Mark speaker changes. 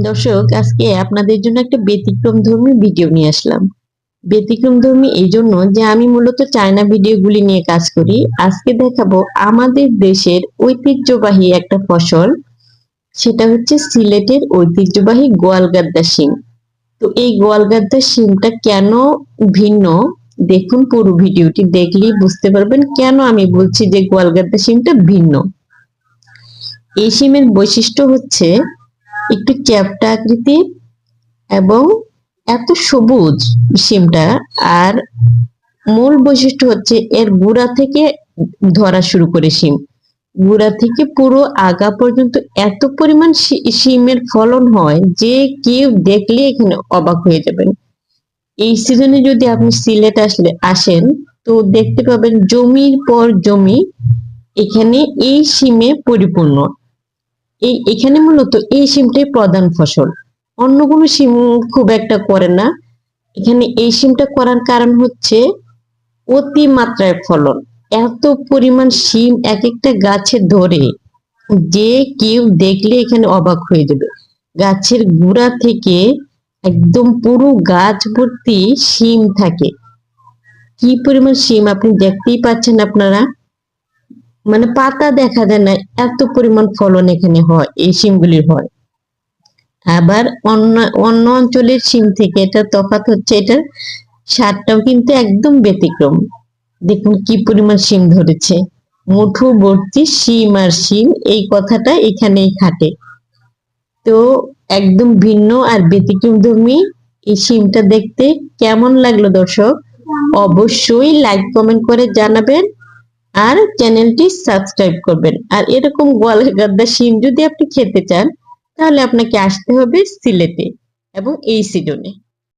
Speaker 1: দর্শক, আজকে আপনাদের জন্য একটা ব্যতিক্রমধর্মী ভিডিও নিয়ে আসলাম। ব্যতিক্রমধর্মী এই জন্য যে আমি মূলত চায়না ভিডিওগুলি নিয়ে কাজ করি। আজকে দেখাবো আমাদের দেশের ঐতিহ্যবাহী একটা ফসল, সেটা হচ্ছে সিলেটের ঐতিহ্যবাহী গোয়ালগাদ্দা শিম। তো এই গোয়ালগাদ্দা শিমটা কেন ভিন্ন, দেখুন পুরো ভিডিওটি দেখলেই বুঝতে পারবেন কেন আমি বলছি যে গোয়ালগাদ্দা শিমটা ভিন্ন। এই শিমের বৈশিষ্ট্য হচ্ছে একটু চ্যাপ্টা আকৃতির এবং এত সবুজ শিমটা। আর মূল বৈশিষ্ট্য হচ্ছে এর গুড়া থেকে ধরা শুরু করে শিম, গুড়া থেকে পুরো আগা পর্যন্ত এত পরিমাণ শিমের ফলন হয় যে কেউ দেখলে এখানে অবাক হয়ে যাবেন। এই সিজনে যদি আপনি সিলেট আসেন তো দেখতে পাবেন জমির পর জমি এখানে এই শিমে পরিপূর্ণ। এখানে মূলত এই শিমটাই প্রধান ফসল, অন্য কোনো শিম খুব একটা করে না। এখানে এই শিমটা করার কারণ হচ্ছে অতিমাত্রায় ফলন, এত পরিমাণ শিম এক একটা গাছে ধরে যে কেউ দেখলে এখানে অবাক হয়ে যাবে। গাছের গুড়া থেকে একদম পুরো গাছ ভর্তি শিম থাকে। কি পরিমাণ শিম আপনি দেখতেই পাচ্ছেন আপনারা, মানে পাতা দেখা যায় না, এত পরিমাণ ফলন এখানে হয়, এই শিমগুলির হয়। আবার অন্য অন্য অঞ্চলের শিম থেকে এটা তফাৎ হচ্ছে, এটার স্বাদটাও কিন্তু একদম ব্যতিক্রম। দেখুন কি পরিমাণ শিম ধরেছে, মুঠো ভর্তি শিম আর শিম, এই কথাটা এখানেই খাটে। তো একদম ভিন্ন আর ব্যতিক্রমধর্মী এই শিমটা দেখতে কেমন লাগলো দর্শক, অবশ্যই লাইক কমেন্ট করে জানাবেন আর চ্যানেলটি সাবস্ক্রাইব করবেন। আর এরকম গোয়ালগাদ্দা শিম যদি আপনি খেতে চান তাহলে আপনাকে আসতে হবে সিলেটে এবং এই সিজনে।